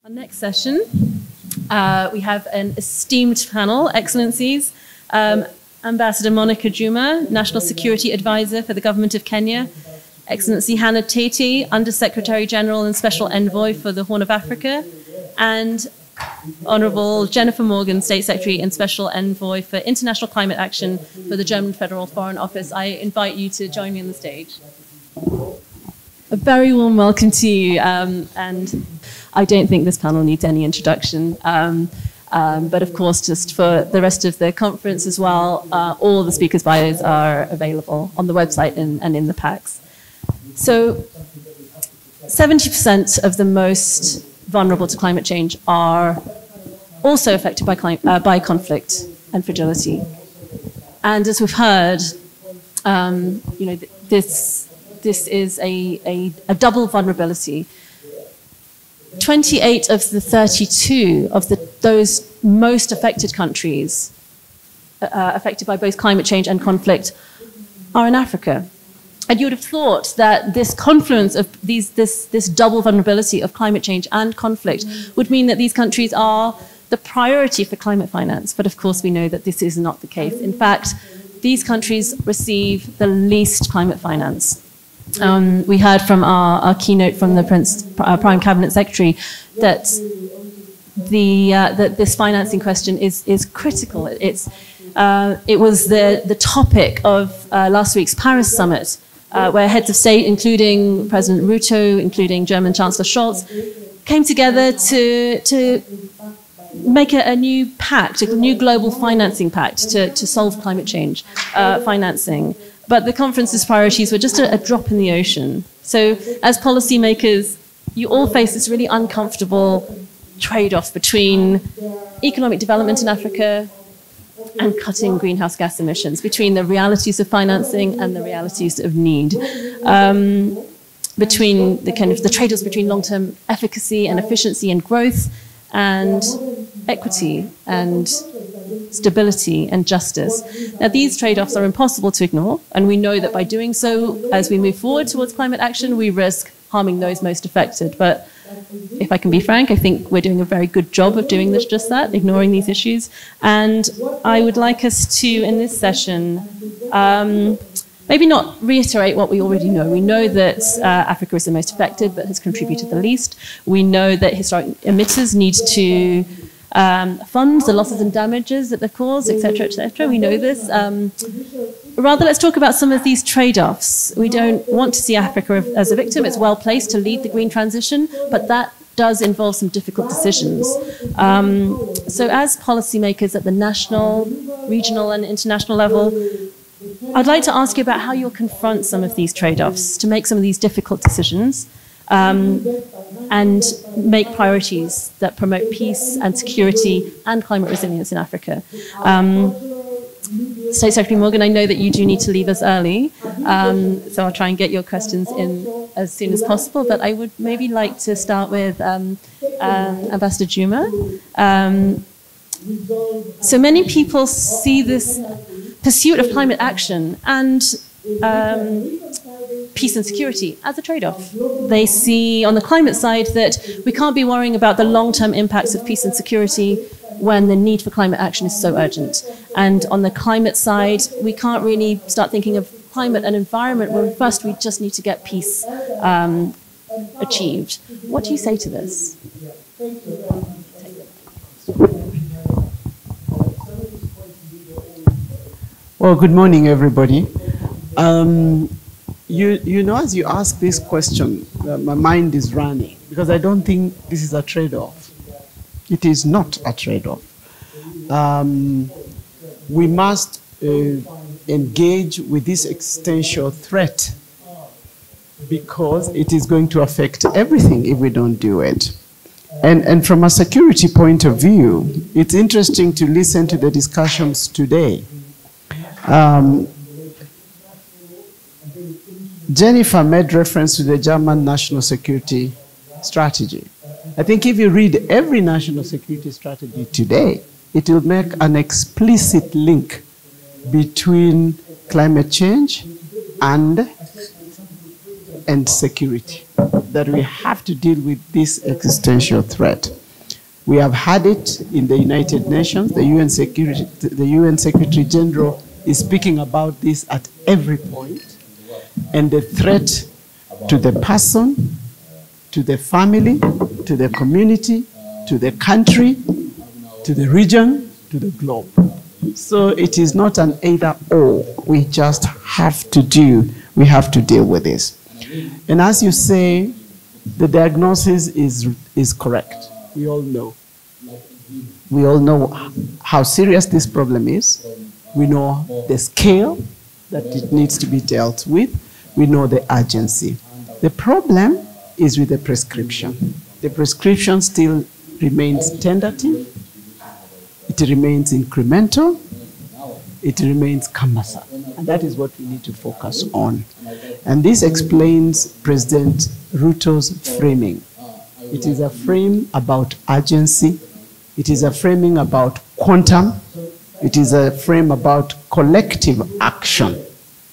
Our next session, we have an esteemed panel, Excellencies, Ambassador Monica Juma, National Security Advisor for the Government of Kenya, Excellency Hannah Tete, Under-Secretary General and Special Envoy for the Horn of Africa, and Honourable Jennifer Morgan, State Secretary and Special Envoy for International Climate Action for the German Federal Foreign Office. I invite you to join me on the stage. A very warm welcome to you, and I don't think this panel needs any introduction, but of course, just for the rest of the conference as well, all the speakers' bios are available on the website and in the packs. So 70% of the most vulnerable to climate change are also affected by conflict and fragility. And as we've heard, this is a double vulnerability. 28 of the 32 of those most affected countries affected by both climate change and conflict are in Africa. And you would have thought that this confluence of this double vulnerability of climate change and conflict would mean that these countries are the priority for climate finance. But of course, we know that this is not the case. In fact, these countries receive the least climate finance. We heard from our keynote from the Prime Cabinet Secretary that that this financing question is critical. It was the topic of last week's Paris summit, where heads of state, including President Ruto, including German Chancellor Scholz, came together to make a new pact, a new global financing pact to solve climate change financing. But the conference's priorities were just a drop in the ocean. So as policymakers, you all face this really uncomfortable trade-off between economic development in Africa and cutting greenhouse gas emissions, between the realities of financing and the realities of need, between the trade-offs between long-term efficacy and efficiency and growth and equity and stability and justice. Now, these trade-offs are impossible to ignore, and we know that by doing so, as we move forward towards climate action, we risk harming those most affected. But if I can be frank, I think we're doing a very good job of doing just that, ignoring these issues. And I would like us to, in this session, maybe not reiterate what we already know. We know that Africa is the most affected, but has contributed the least. We know that historic emitters need to fund the losses and damages that they've caused, etc., etc. We know this. Rather, let's talk about some of these trade-offs. We don't want to see Africa as a victim. It's well placed to lead the green transition, but that does involve some difficult decisions. So as policymakers at the national, regional, and international level, I'd like to ask you about how you'll confront some of these trade-offs to make some of these difficult decisions and make priorities that promote peace and security and climate resilience in Africa. State Secretary Morgan, I know that you do need to leave us early, so I'll try and get your questions in as soon as possible, but I would maybe like to start with Ambassador Juma. So many people see this pursuit of climate action and peace and security as a trade-off. They see on the climate side that we can't be worrying about the long-term impacts of peace and security when the need for climate action is so urgent. And on the climate side, we can't really start thinking of climate and environment when first we just need to get peace achieved. What do you say to this? Well, good morning, everybody. You know, as you ask this question, my mind is running because I don't think this is a trade-off. It is not a trade-off. We must engage with this existential threat because it is going to affect everything if we don't do it. And from a security point of view, it's interesting to listen to the discussions today. Jennifer made reference to the German national security strategy. I think if you read every national security strategy today, it will make an explicit link between climate change and and security, that we have to deal with this existential threat. We have had it in the United Nations. The UN Secretary General is speaking about this at every point. And the threat to the person, to the family, to the community, to the country, to the region, to the globe. So it is not an either or. We just have to deal with this. And as you say, the diagnosis is correct. We all know. We all know how serious this problem is. We know the scale that it needs to be dealt with. We know the urgency. The problem is with the prescription. The prescription still remains tentative. It remains incremental. It remains cumbersome. And that is what we need to focus on. And this explains President Ruto's framing. It is a frame about urgency. It is a framing about quantum. It is a frame about collective action.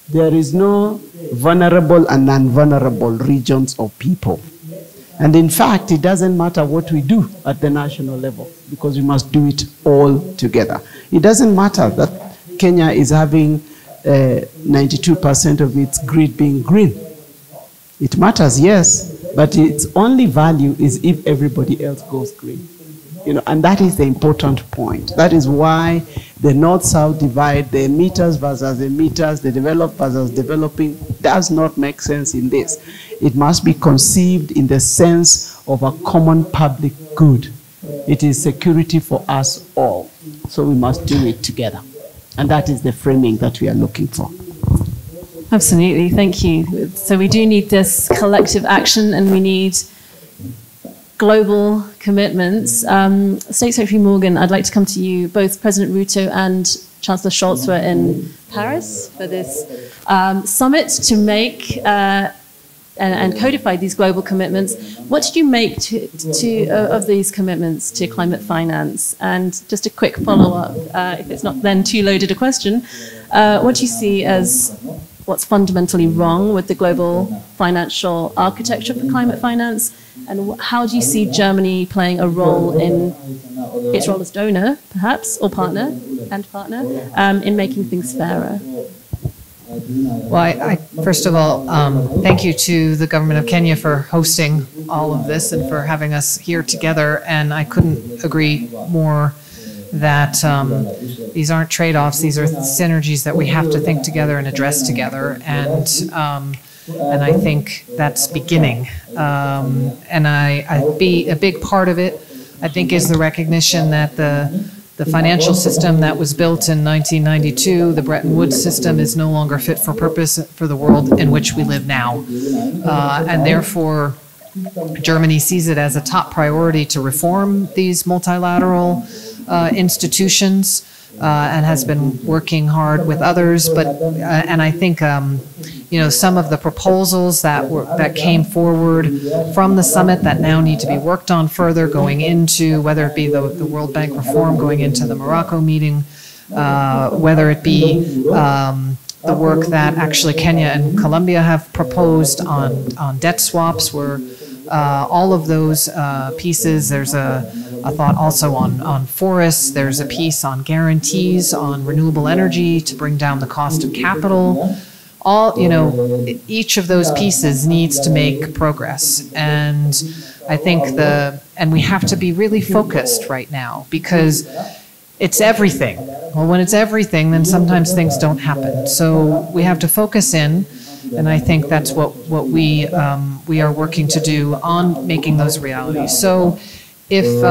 There is no vulnerable and non-vulnerable regions or people. And in fact, it doesn't matter what we do at the national level, because we must do it all together. It doesn't matter that Kenya is having 92% of its grid being green. It matters, yes, but its only value is if everybody else goes green. And that is the important point. That is why the North-South divide, the emitters versus emitters, the developed versus developing, does not make sense in this. It must be conceived in the sense of a common public good. It is security for us all. So we must do it together. And that is the framing that we are looking for. Absolutely, thank you. So we do need this collective action, and we need global commitments. State Secretary Morgan, I'd like to come to you. Both President Ruto and Chancellor Scholz were in Paris for this summit to make and codify these global commitments. What did you make of these commitments to climate finance? And just a quick follow-up, if it's not then too loaded a question, what do you see as what's fundamentally wrong with the global financial architecture for climate finance? And how do you see Germany playing a role in its role as donor, perhaps, or partner, in making things fairer? Well, first of all, thank you to the government of Kenya for hosting all of this and for having us here together. And I couldn't agree more that these aren't trade-offs; these are synergies that we have to think together and address together. And I think that's beginning. And a big part of it, I think, is the recognition that the financial system that was built in 1992, the Bretton Woods system, is no longer fit for purpose for the world in which we live now. And therefore, Germany sees it as a top priority to reform these multilateral institutions and has been working hard with others. And I think some of the proposals that came forward from the summit that now need to be worked on further, going into whether it be the World Bank reform, going into the Morocco meeting, whether it be the work that actually Kenya and Colombia have proposed on debt swaps, where all of those pieces. There's a thought also on forests. There's a piece on guarantees on renewable energy to bring down the cost of capital. Each of those pieces needs to make progress. And I think and we have to be really focused right now, because it's everything. Well, when it's everything, then sometimes things don't happen. So we have to focus in, and I think that's what we are working to do on making those realities. So if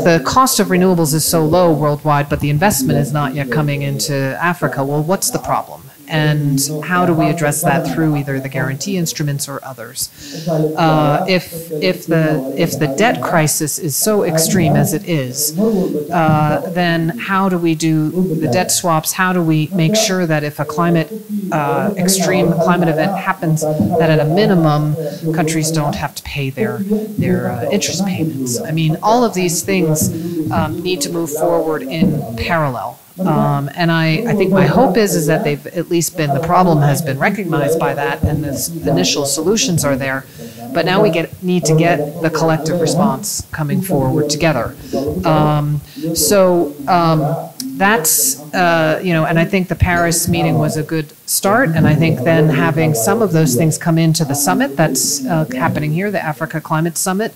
the cost of renewables is so low worldwide, but the investment is not yet coming into Africa, well, what's the problem? And how do we address that through either the guarantee instruments or others? If the debt crisis is so extreme as it is, then how do we do the debt swaps? How do we make sure that if a extreme climate event happens, that at a minimum countries don't have to pay their interest payments? I mean, all of these things need to move forward in parallel. And I think my hope is that they've at least been, the problem has been recognized by that, and the initial solutions are there. But now we need to get the collective response coming forward together. That's, and I think the Paris meeting was a good start, and I think then having some of those things come into the summit that's happening here, the Africa Climate Summit,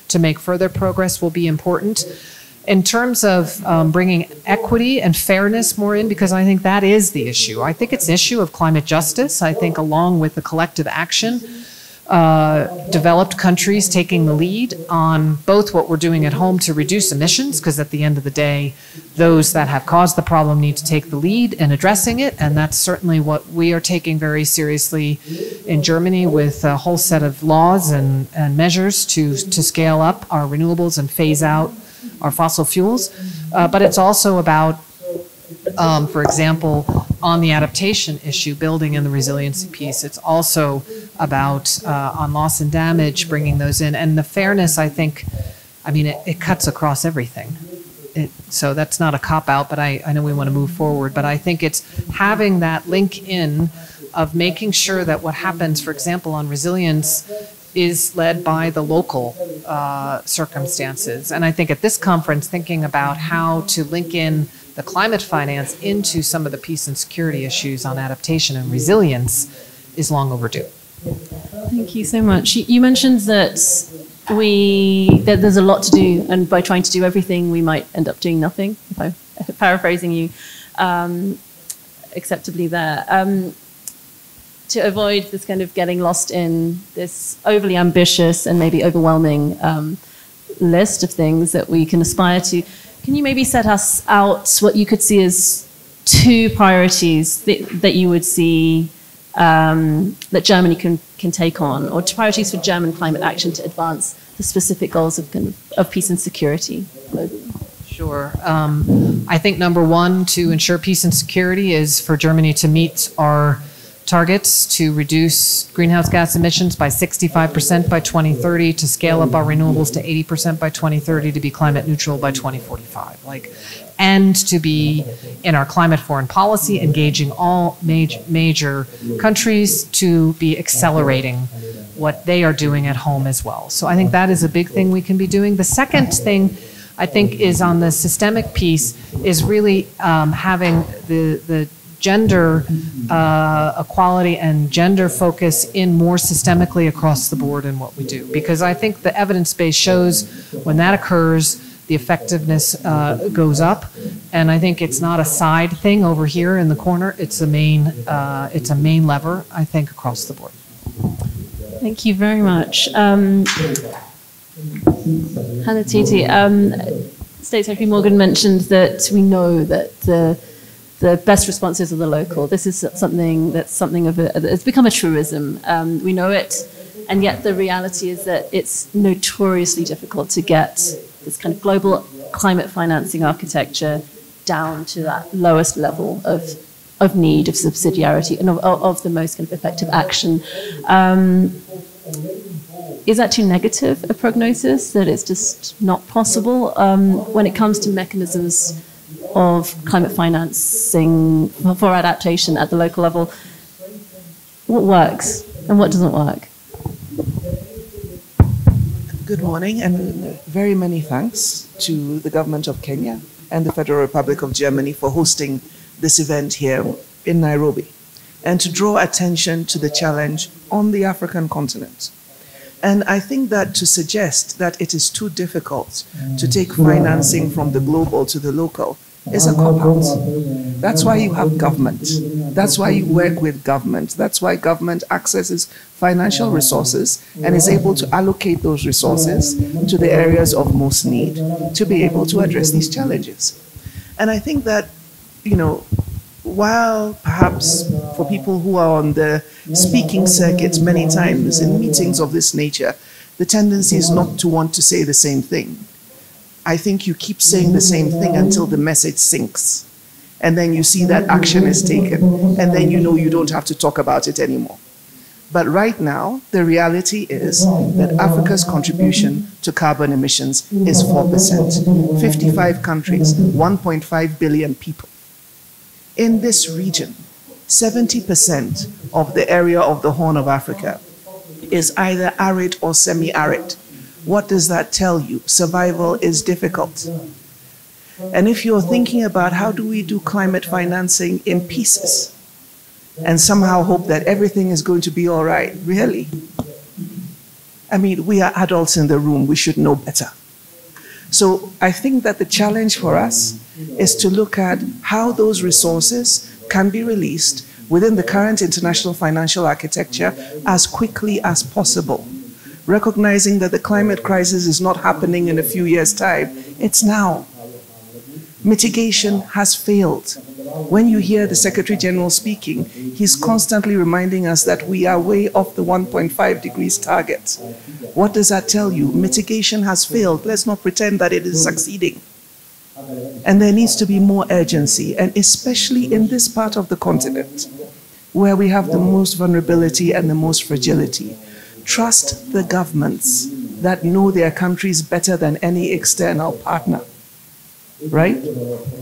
to make further progress will be important. In terms of bringing equity and fairness more in, because I think that is the issue. I think it's an issue of climate justice. I think along with the collective action, developed countries taking the lead on both what we're doing at home to reduce emissions, because at the end of the day, those that have caused the problem need to take the lead in addressing it, and that's certainly what we are taking very seriously in Germany with a whole set of laws and measures to scale up our renewables and phase out our fossil fuels. But it's also about, for example, on the adaptation issue, building in the resiliency piece. It's also about on loss and damage, bringing those in. And the fairness, I think, it cuts across everything. So that's not a cop-out, but I know we want to move forward. But I think it's having that link in of making sure that what happens, for example, on resilience is led by the local circumstances. And I think at this conference, thinking about how to link in the climate finance into some of the peace and security issues on adaptation and resilience is long overdue. Thank you so much. You mentioned that there's a lot to do, and by trying to do everything, we might end up doing nothing, if I'm paraphrasing you acceptably there. To avoid this kind of getting lost in this overly ambitious and maybe overwhelming list of things that we can aspire to, can you maybe set us out what you could see as two priorities that you would see that Germany can take on, or priorities for German climate action to advance the specific goals of peace and security globally? Sure. I think number one, to ensure peace and security, is for Germany to meet our targets to reduce greenhouse gas emissions by 65% by 2030, to scale up our renewables to 80% by 2030, to be climate neutral by 2045. And to be, in our climate foreign policy, engaging all major countries to be accelerating what they are doing at home as well. So I think that is a big thing we can be doing. The second thing I think is on the systemic piece is really having the gender equality and gender focus in more systemically across the board in what we do. Because I think the evidence base shows when that occurs, the effectiveness goes up. And I think it's not a side thing over here in the corner. It's a main lever, I think, across the board. Thank you very much. Hannah Titi, State Secretary Morgan mentioned that we know that the best responses are the local. This is something it's become a truism. We know it, and yet the reality is that it's notoriously difficult to get this kind of global climate financing architecture down to that lowest level of need, of subsidiarity, and of the most kind of effective action. Is that too negative a prognosis, that it's just not possible when it comes to mechanisms of climate financing for adaptation at the local level? What works and what doesn't work? Good morning, and very many thanks to the government of Kenya and the Federal Republic of Germany for hosting this event here in Nairobi, and to draw attention to the challenge on the African continent. And I think that to suggest that it is too difficult to take financing from the global to the local is a cop-out. That's why you have government. That's why you work with government. That's why government accesses financial resources and is able to allocate those resources to the areas of most need to be able to address these challenges. And I think that, while perhaps for people who are on the speaking circuit many times in meetings of this nature, the tendency is not to want to say the same thing. I think you keep saying the same thing until the message sinks. And then you see that action is taken. And then you know you don't have to talk about it anymore. But right now, the reality is that Africa's contribution to carbon emissions is 4%. 55 countries, 1.5 billion people. in this region, 70% of the area of the Horn of Africa is either arid or semi-arid. What does that tell you? Survival is difficult. And if you're thinking about how do we do climate financing in pieces and somehow hope that everything is going to be all right, really? I mean, we are adults in the room, we should know better. So I think that the challenge for us is to look at how those resources can be released within the current international financial architecture as quickly as possible, recognizing that the climate crisis is not happening in a few years' time, it's now. Mitigation has failed. When you hear the Secretary General speaking, he's constantly reminding us that we are way off the 1.5 degrees target. What does that tell you? Mitigation has failed. Let's not pretend that it is succeeding. And there needs to be more urgency, and especially in this part of the continent, where we have the most vulnerability and the most fragility. Trust the governments that know their countries better than any external partner, right?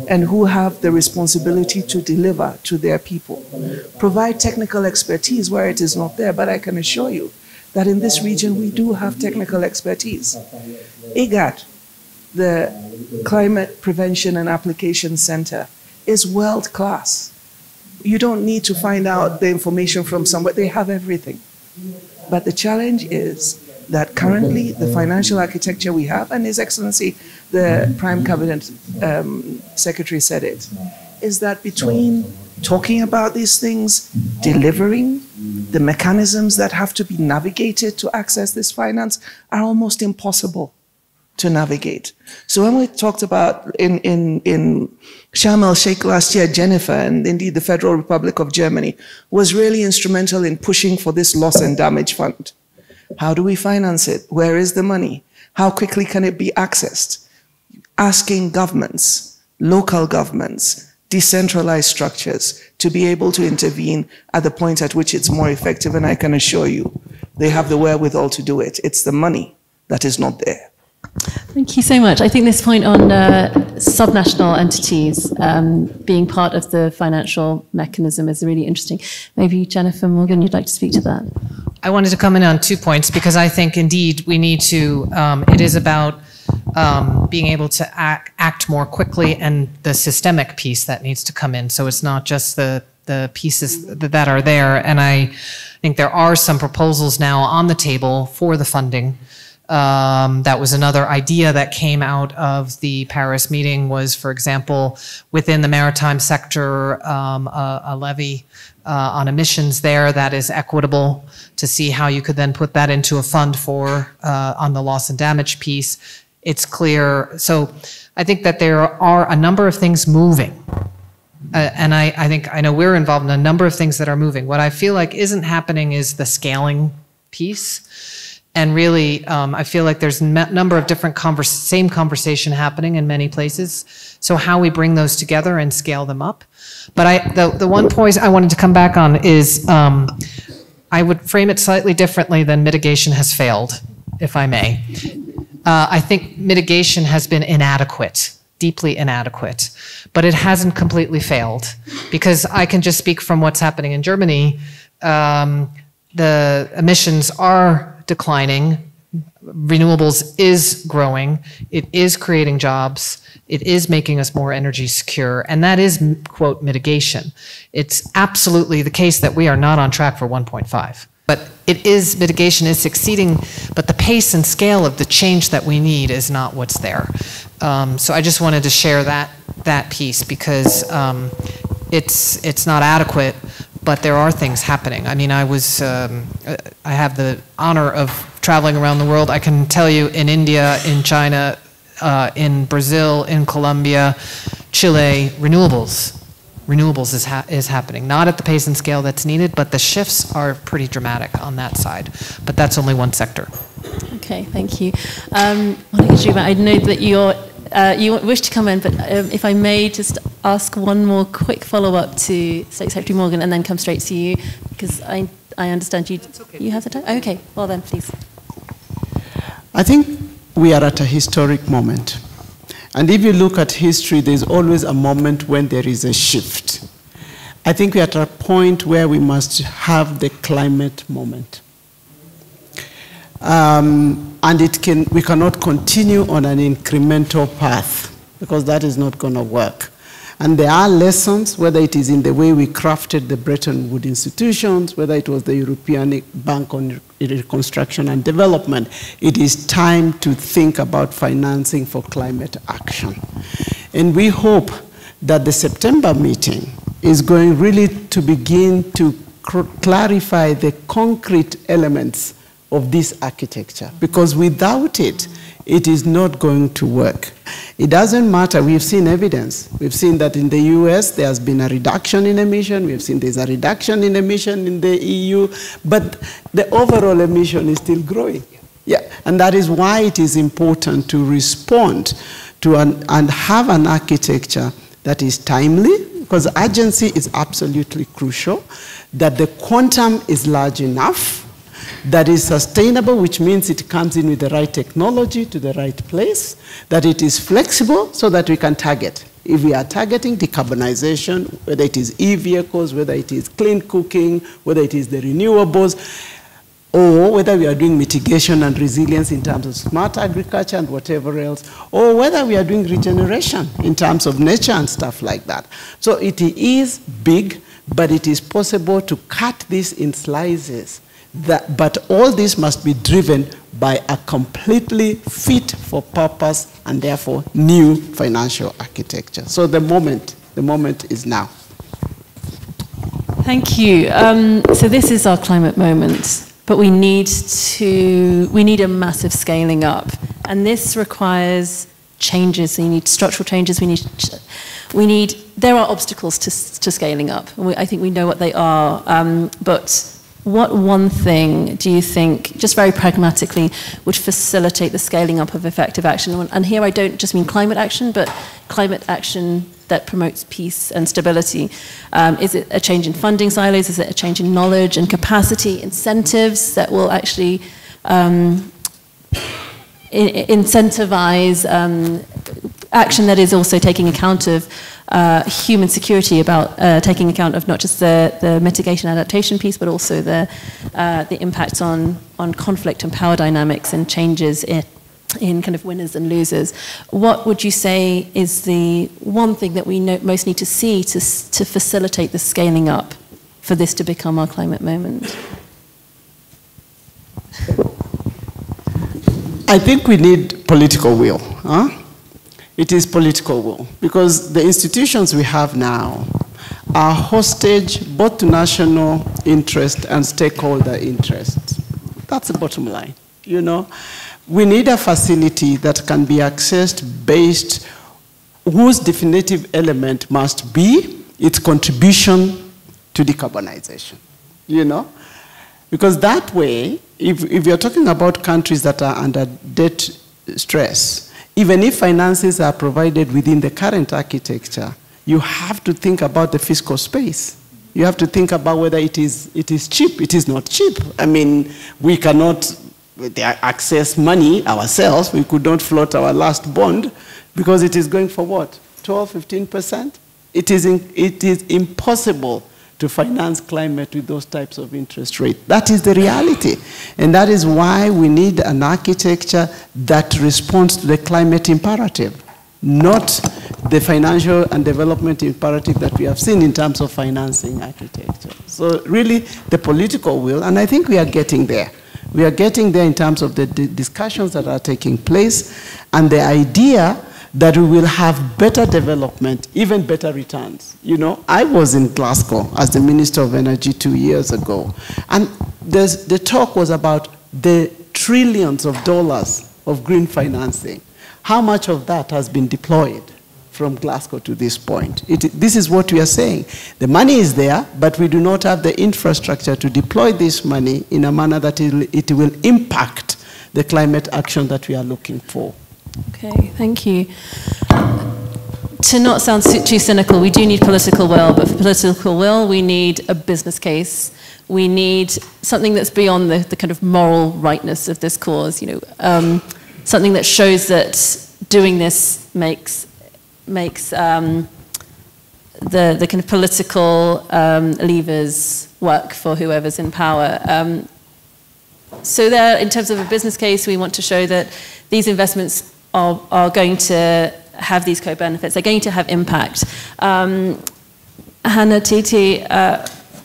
And who have the responsibility to deliver to their people. Provide technical expertise where it is not there, but I can assure you that in this region we do have technical expertise. IGAD, the Climate Prevention and Application Center, is world class. You don't need to find out the information from somewhere, they have everything. But the challenge is that currently the financial architecture we have, and His Excellency, the Prime Cabinet Secretary said it, is that between talking about these things, delivering, the mechanisms that have to be navigated to access this finance are almost impossible to navigate. So when we talked about in Sharm el-Sheikh last year, Jennifer, and indeed the Federal Republic of Germany, was really instrumental in pushing for this loss and damage fund. How do we finance it? Where is the money? How quickly can it be accessed? Asking governments, local governments, decentralized structures to be able to intervene at the point at which it's more effective, and I can assure you, they have the wherewithal to do it. It's the money that is not there. Thank you so much. I think this point on subnational entities being part of the financial mechanism is really interesting. Maybe Jennifer Morgan, you'd like to speak to that? I wanted to come in on 2 points because I think indeed we need to, it is about being able to act more quickly and the systemic piece that needs to come in. So it's not just the pieces that are there. And I think there are some proposals now on the table for the funding. That was another idea that came out of the Paris meeting was, for example, within the maritime sector, a levy on emissions there that is equitable to see how you could then put that into a fund for on the loss and damage piece. It's clear. So I think that there are a number of things moving. And I know we're involved in a number of things that are moving. What I feel like isn't happening is the scaling piece. And really, I feel like there's a number of different same conversation happening in many places. So how we bring those together and scale them up. But the one point I wanted to come back on is I would frame it slightly differently than mitigation has failed, if I may. I think mitigation has been inadequate, deeply inadequate, but it hasn't completely failed. Because I can just speak from what's happening in Germany. The emissions are declining, renewables is growing, it is creating jobs, it is making us more energy secure, and that is, quote, mitigation. It's absolutely the case that we are not on track for 1.5. But mitigation is succeeding, but the pace and scale of the change that we need is not what's there. So I just wanted to share that piece because it's not adequate, but there are things happening. I mean, I have the honor of traveling around the world. I can tell you in India, in China, in Brazil, in Colombia, Chile, renewables is happening. Not at the pace and scale that's needed, but the shifts are pretty dramatic on that side. But that's only one sector. Okay, thank you. I know that you wish to come in, but if I may just ask one more quick follow-up to State Secretary Morgan and then come straight to you, because I understand you have the time? Okay, well then, please. I think we are at a historic moment. And if you look at history, there's always a moment when there is a shift. I think we're at a point where we must have the climate moment. And we cannot continue on an incremental path, because that is not going to work. And there are lessons, whether it is in the way we crafted the Bretton Woods institutions, whether it was the European Bank on Reconstruction and Development. It is time to think about financing for climate action. And we hope that the September meeting is going really to begin to clarify the concrete elements of this architecture, because without it, it is not going to work. It doesn't matter. We've seen evidence. We've seen that in the US, there has been a reduction in emission. We've seen there's a reduction in emission in the EU, but the overall emission is still growing. Yeah, and that is why it is important to respond to and have an architecture that is timely, because urgency is absolutely crucial, that the quantum is large enough, that is sustainable, which means it comes in with the right technology to the right place, that it is flexible so that we can target. If we are targeting decarbonization, whether it is e-vehicles, whether it is clean cooking, whether it is the renewables, or whether we are doing mitigation and resilience in terms of smart agriculture and whatever else, or whether we are doing regeneration in terms of nature and stuff like that. So it is big, but it is possible to cut this in slices. But all this must be driven by a completely fit for purpose and therefore new financial architecture. So the moment is now. Thank you. So this is our climate moment, but we need a massive scaling up, and this requires changes. So you need structural changes. There are obstacles to scaling up. I think we know what they are, but what one thing do you think, just very pragmatically, would facilitate the scaling up of effective action? And here I don't just mean climate action, but climate action that promotes peace and stability. Is it a change in funding silos? Is it a change in knowledge and capacity, incentives that will actually incentivize action that is also taking account of human security, about taking account of not just the mitigation adaptation piece, but also the impact on conflict and power dynamics and changes in kind of winners and losers. What would you say is the one thing that we most need to see to facilitate the scaling up for this to become our climate moment? I think we need political will. Huh? It is political will, because the institutions we have now are hostage both to national interest and stakeholder interests. That's the bottom line, you know. We need a facility that can be accessed based, whose definitive element must be its contribution to decarbonization, you know. Because that way, if you're talking about countries that are under debt stress, even if finances are provided within the current architecture, you have to think about the fiscal space. You have to think about whether it is cheap. It is not cheap. I mean, we cannot access money ourselves. We could not float our last bond because it is going for what? 12, 15%? It is impossible to finance climate with those types of interest rates. That is the reality. And that is why we need an architecture that responds to the climate imperative, not the financial and development imperative that we have seen in terms of financing architecture. So really, the political will, and I think we are getting there. We are getting there in terms of the discussions that are taking place, and the idea that we will have better development, even better returns. You know, I was in Glasgow as the Minister of Energy 2 years ago, and the talk was about the trillions of dollars of green financing. How much of that has been deployed from Glasgow to this point? This is what we are saying. The money is there, but we do not have the infrastructure to deploy this money in a manner that it will impact the climate action that we are looking for. Okay, thank you. To not sound too cynical, we do need political will, but for political will, we need a business case. We need something that's beyond the kind of moral rightness of this cause, you know, something that shows that doing this makes the kind of political levers work for whoever's in power. So there, in terms of a business case, we want to show that these investments are going to have these co-benefits. They're going to have impact. Hannah, Titi,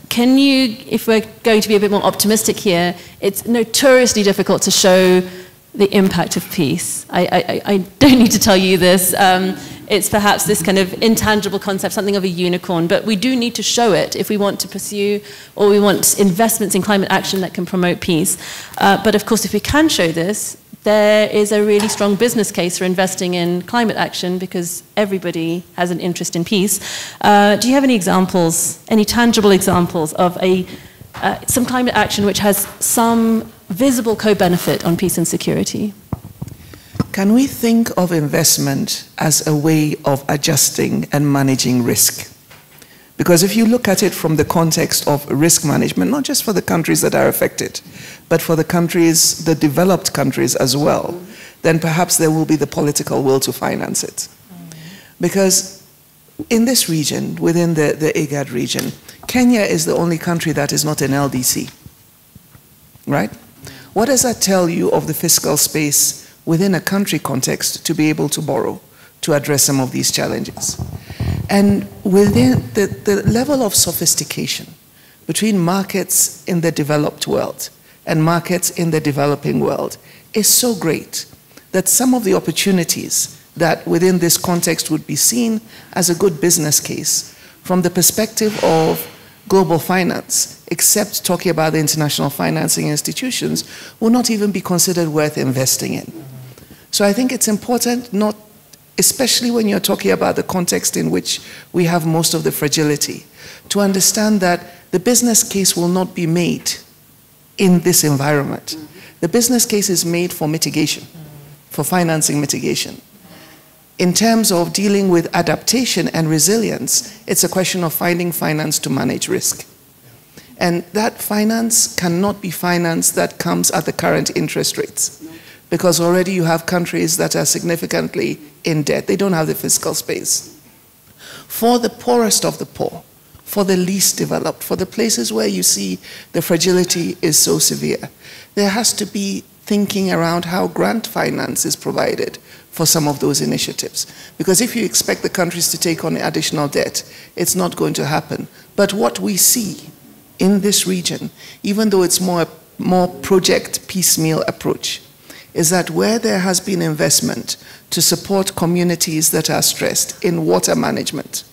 can you, if we're going to be a bit more optimistic here, it's notoriously difficult to show the impact of peace. I don't need to tell you this. It's perhaps this kind of intangible concept, something of a unicorn, but we do need to show it if we want to pursue, or we want investments in climate action that can promote peace. But of course, if we can show this, there is a really strong business case for investing in climate action because everybody has an interest in peace. Do you have any examples, any tangible examples of some climate action which has some visible co-benefit on peace and security? Can we think of investment as a way of adjusting and managing risk? Because if you look at it from the context of risk management, not just for the countries that are affected, but for the countries, the developed countries as well, then perhaps there will be the political will to finance it. Because in this region, within the IGAD region, Kenya is the only country that is not an LDC, right? What does that tell you of the fiscal space within a country context to be able to borrow to address some of these challenges? And within the level of sophistication between markets in the developed world and markets in the developing world is so great that some of the opportunities that within this context would be seen as a good business case from the perspective of global finance, except talking about the international financing institutions, will not even be considered worth investing in. So I think it's important, not especially when you're talking about the context in which we have most of the fragility, to understand that the business case will not be made in this environment. The business case is made for mitigation, for financing mitigation. In terms of dealing with adaptation and resilience, it's a question of finding finance to manage risk. And that finance cannot be finance that comes at the current interest rates, because already you have countries that are significantly in debt. They don't have the fiscal space. For the poorest of the poor, for the least developed, for the places where you see the fragility is so severe, there has to be thinking around how grant finance is provided for some of those initiatives. Because if you expect the countries to take on additional debt, it's not going to happen. But what we see in this region, even though it's more project piecemeal approach, is that where there has been investment to support communities that are stressed in water management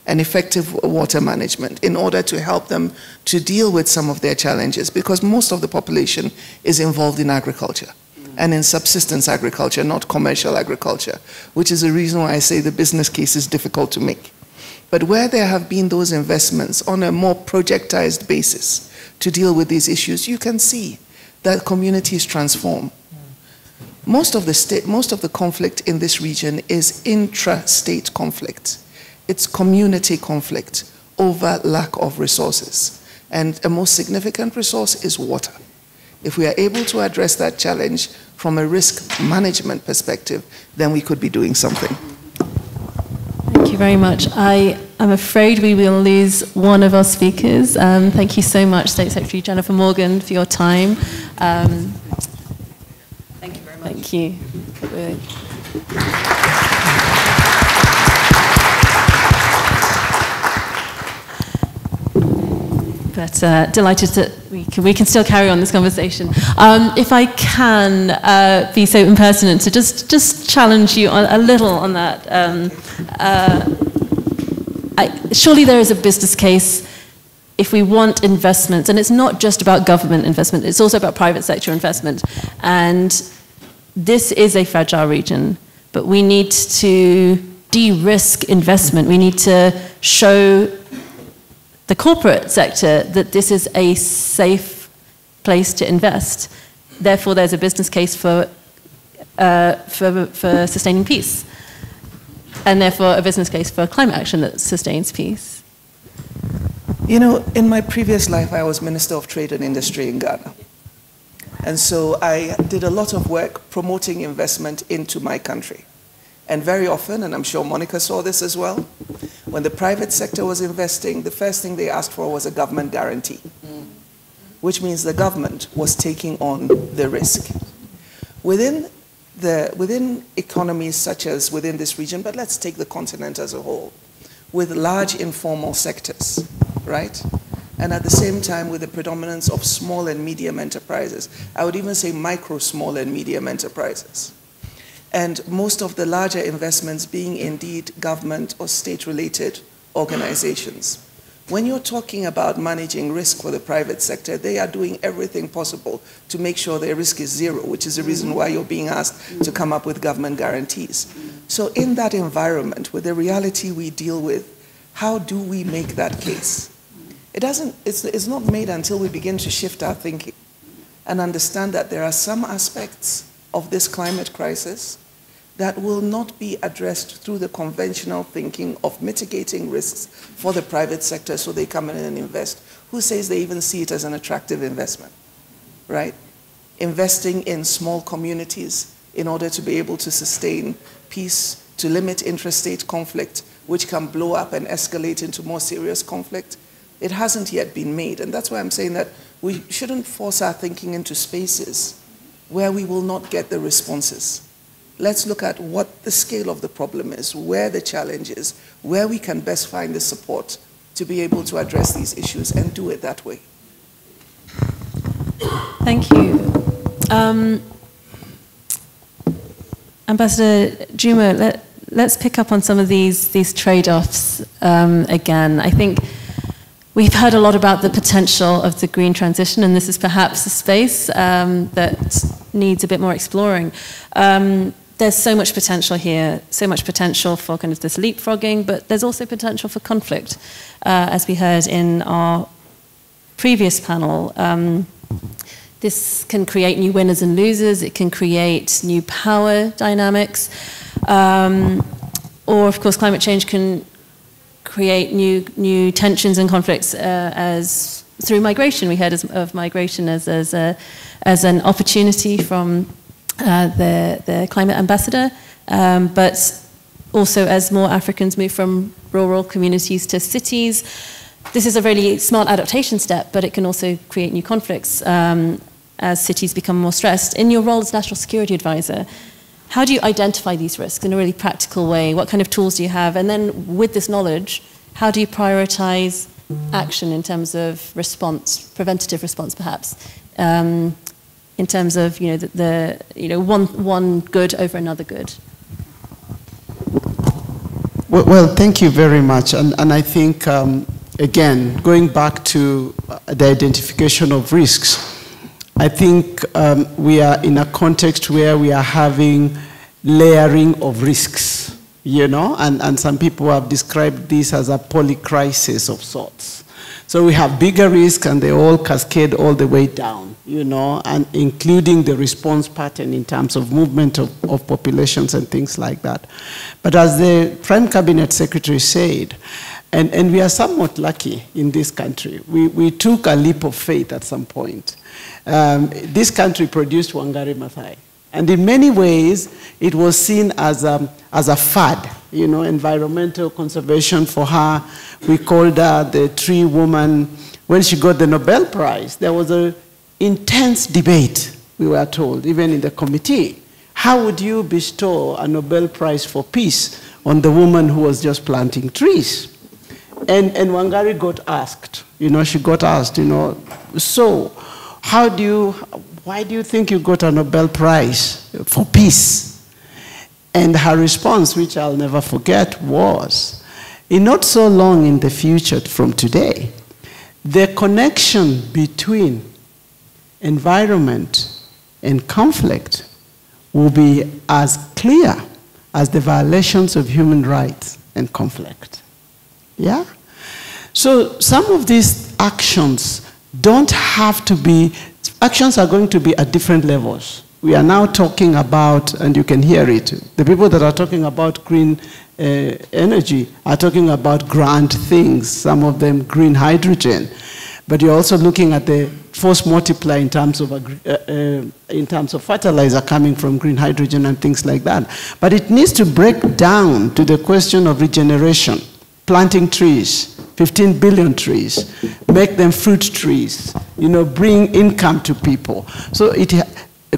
and effective water management in order to help them to deal with some of their challenges, because most of the population is involved in agriculture and in subsistence agriculture, not commercial agriculture, which is the reason why I say the business case is difficult to make. But where there have been those investments on a more projectized basis to deal with these issues, you can see that communities transform. Most of the conflict in this region is intra-state conflict. It's community conflict over lack of resources. And a most significant resource is water. If we are able to address that challenge from a risk management perspective, then we could be doing something. Thank you very much. I am afraid we will lose one of our speakers. Thank you so much, State Secretary Jennifer Morgan, for your time. Thank you very much. Thank you. But delighted that we can still carry on this conversation. If I can be so impertinent to just challenge you a little on that. Surely there is a business case if we want investments, and it's not just about government investment, it's also about private sector investment. And this is a fragile region, but we need to de-risk investment. We need to show the corporate sector that this is a safe place to invest. Therefore, there's a business case for sustaining peace, and therefore a business case for climate action that sustains peace. You know, in my previous life, I was Minister of Trade and Industry in Ghana. And so I did a lot of work promoting investment into my country. And very often, and I'm sure Monica saw this as well, When the private sector was investing, the first thing they asked for was a government guarantee, which means the government was taking on the risk. Within economies such as within this region, but let's take the continent as a whole, with large informal sectors, right? And at the same time with the predominance of small and medium enterprises. I would even say micro, small and medium enterprises. And most of the larger investments being indeed government or state-related organizations. When you're talking about managing risk for the private sector, they are doing everything possible to make sure their risk is zero, which is the reason why you're being asked to come up with government guarantees. So in that environment, with the reality we deal with, how do we make that case? It's not made until we begin to shift our thinking and understand that there are some aspects of this climate crisis that will not be addressed through the conventional thinking of mitigating risks for the private sector so they come in and invest. Who says they even see it as an attractive investment, right? Investing in small communities in order to be able to sustain peace, to limit interstate conflict, which can blow up and escalate into more serious conflict. It hasn't yet been made, and that's why I'm saying that we shouldn't force our thinking into spaces where we will not get the responses. Let's look at what the scale of the problem is, where the challenge is, where we can best find the support to be able to address these issues and do it that way. Thank you. Ambassador Juma, let's pick up on some of these trade-offs again. I think we've heard a lot about the potential of the green transition, and this is perhaps a space that needs a bit more exploring. There's so much potential here, so much potential for kind of this leapfrogging, but there's also potential for conflict, as we heard in our previous panel. This can create new winners and losers, it can create new power dynamics, or of course climate change can create new tensions and conflicts as through migration. We heard of migration as an opportunity from the climate ambassador, but also as more Africans move from rural communities to cities. This is a really smart adaptation step, but it can also create new conflicts as cities become more stressed. In your role as National Security Advisor, how do you identify these risks in a really practical way? What kind of tools do you have? And then with this knowledge, how do you prioritize action in terms of response, preventative response perhaps, in terms of one good over another good? Well, thank you very much. And I think, again, going back to the identification of risks, I think we are in a context where we are having layering of risks, and some people have described this as a polycrisis of sorts. So we have bigger risks and they all cascade all the way down, and including the response pattern in terms of movement of populations and things like that. But as the Prime Cabinet Secretary said, and we are somewhat lucky in this country, we took a leap of faith at some point. This country produced Wangari Maathai. And in many ways, it was seen as a fad, environmental conservation for her. We called her the tree woman. When she got the Nobel Prize, there was an intense debate, we were told, even in the committee. How would you bestow a Nobel Prize for peace on the woman who was just planting trees? And Wangari got asked, she got asked, so why do you think you got a Nobel Prize for peace? And her response, which I'll never forget, was, in not so long in the future from today, the connection between environment and conflict will be as clear as the violations of human rights and conflict. Yeah? So some of these actions don't have to be, actions are going to be at different levels. We are now talking about, and you can hear it, the people that are talking about green energy are talking about grand things, some of them green hydrogen. But you're also looking at the force multiplier in terms of fertilizer coming from green hydrogen and things like that. But it needs to break down to the question of regeneration. planting trees, 15 billion trees, make them fruit trees, bring income to people. So it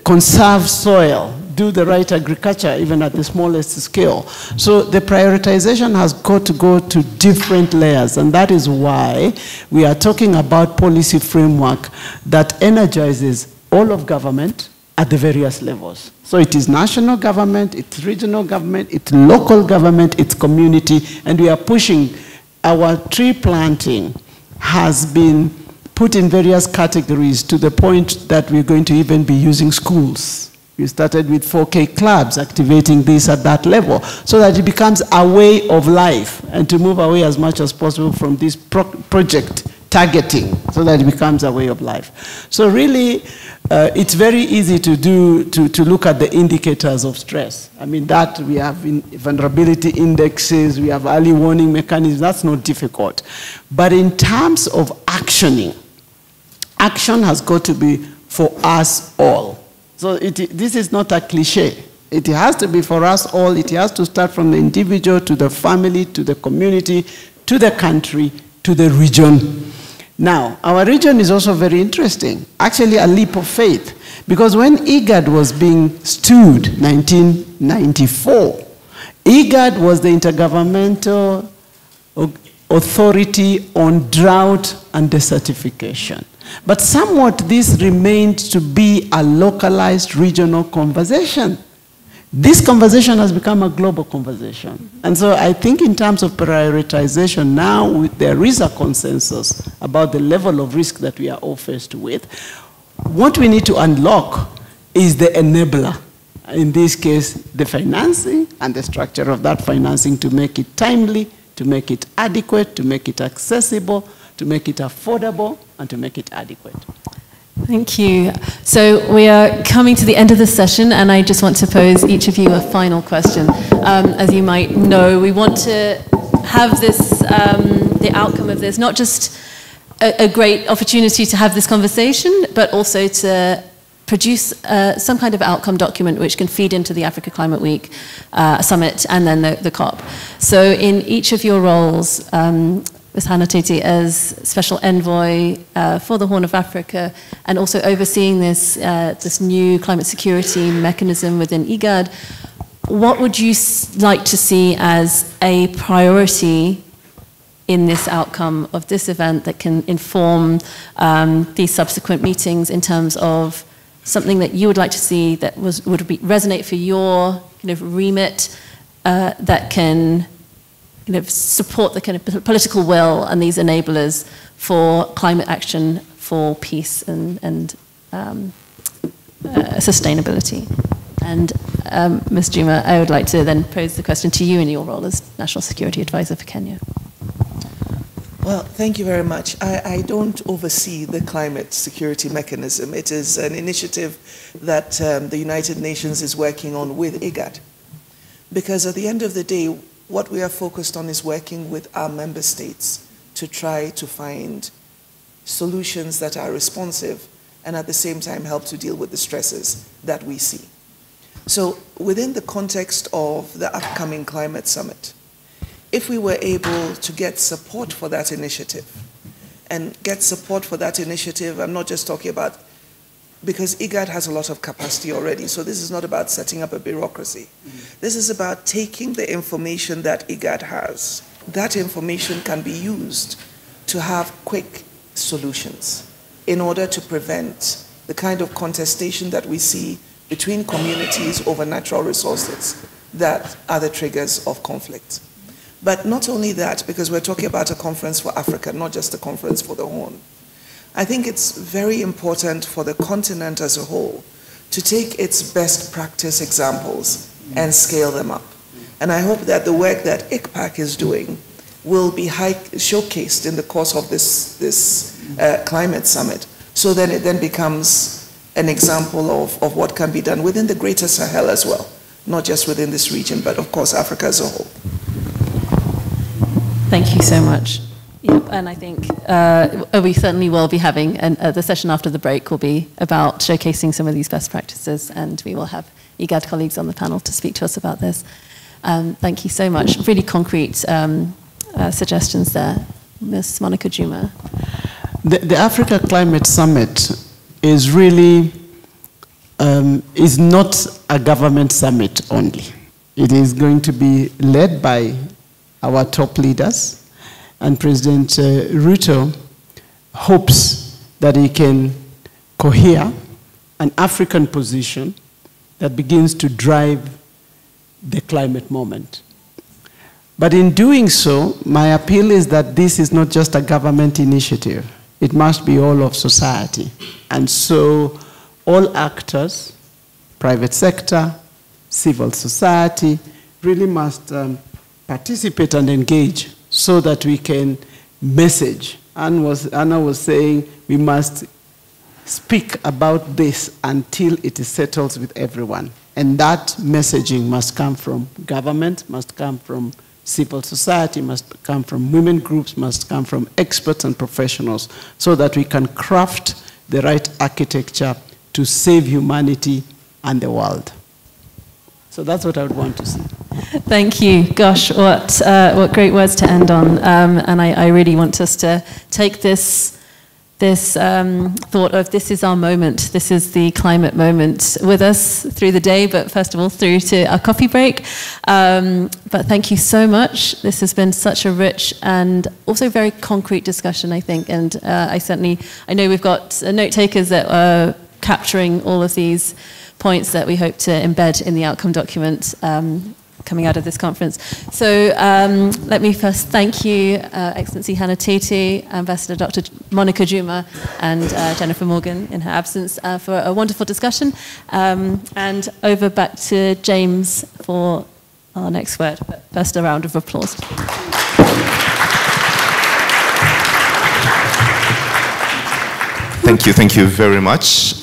conserve soil, do the right agriculture, even at the smallest scale. So the prioritization has got to go to different layers, and that is why we are talking about policy framework that energizes all of government at the various levels. So it is national government, it's regional government, it's local government, it's community, and we are pushing. Our tree planting has been put in various categories to the point that we're going to even be using schools. We started with 4K clubs, activating this at that level, so that it becomes a way of life, and to move away as much as possible from this project targeting, so that it becomes a way of life. So really, it's very easy to look at the indicators of stress. I mean, that we have vulnerability indexes, we have early warning mechanisms, that's not difficult. But in terms of actioning, action has got to be for us all. So this is not a cliche. It has to be for us all. It has to start from the individual to the family, to the community, to the country, to the region. Now, our region is also very interesting, actually a leap of faith, because when IGAD was being stewed, 1994, IGAD was the intergovernmental authority on drought and desertification. But somewhat this remained to be a localized regional conversation. This conversation has become a global conversation. And so I think in terms of prioritization, now there is a consensus about the level of risk that we are all faced with. What we need to unlock is the enabler. In this case, the financing and the structure of that financing to make it timely, to make it adequate, to make it accessible, to make it affordable, and to make it adequate. Thank you. So we are coming to the end of this session, and I just want to pose each of you a final question. As you might know, we want to have this, the outcome of this, not just a great opportunity to have this conversation, but also to produce some kind of outcome document which can feed into the Africa Climate Week summit and then the COP. So in each of your roles, Ms. Hannah Tete as Special Envoy for the Horn of Africa, and also overseeing this, this new climate security mechanism within IGAD, what would you like to see as a priority in this outcome of this event that can inform these subsequent meetings in terms of something that you would like to see that would resonate for your kind of remit that can kind of support the kind of political will and these enablers for climate action, for peace and sustainability. And Ms. Juma, I would like to then pose the question to you in your role as National Security Advisor for Kenya. Well, thank you very much. I don't oversee the climate security mechanism. It is an initiative that the United Nations is working on with IGAD. Because at the end of the day, what we are focused on is working with our member states to try to find solutions that are responsive and at the same time help to deal with the stresses that we see. So within the context of the upcoming climate summit, if we were able to get support for that initiative, and get support for that initiative, I'm not just talking about, because IGAD has a lot of capacity already, so this is not about setting up a bureaucracy. This is about taking the information that IGAD has. That information can be used to have quick solutions in order to prevent the kind of contestation that we see between communities over natural resources that are the triggers of conflict. But not only that, because we're talking about a conference for Africa, not just a conference for the Horn. I think it's very important for the continent as a whole to take its best practice examples and scale them up. And I hope that the work that ICPAC is doing will be showcased in the course of this climate summit, so that it then becomes an example of what can be done within the greater Sahel as well, not just within this region, but of course Africa as a whole. Thank you so much. Yep, and I think we certainly will be having, the session after the break will be about showcasing some of these best practices, and we will have IGAD colleagues on the panel to speak to us about this. Thank you so much. Really concrete suggestions there. Ms. Monica Juma. The Africa Climate Summit is really, is not a government summit only. It is going to be led by our top leaders, and President Ruto hopes that he can cohere an African position that begins to drive the climate moment. But in doing so, my appeal is that this is not just a government initiative. It must be all of society. And so all actors, private sector, civil society, really must participate and engage so that we can message. Anna was saying we must speak about this until it is settled with everyone. And that messaging must come from government, must come from civil society, must come from women groups, must come from experts and professionals, so that we can craft the right architecture to save humanity and the world. So that's what I would want to see. Thank you. Gosh, what great words to end on. And I really want us to take this thought of this is our moment, this is the climate moment with us through the day, but first of all through to our coffee break. But thank you so much. This has been such a rich and also very concrete discussion, I think. And I know we've got note takers that are capturing all of these points that we hope to embed in the outcome document coming out of this conference. So let me first thank you, Excellency Hannah Titi, Ambassador Dr. Monica Juma, and Jennifer Morgan in her absence for a wonderful discussion. And over back to James for our next word. But first, a round of applause. Thank you very much.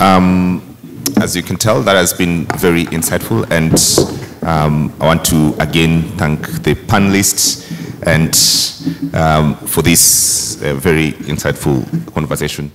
As you can tell, that has been very insightful, and I want to again thank the panelists and for this very insightful conversation.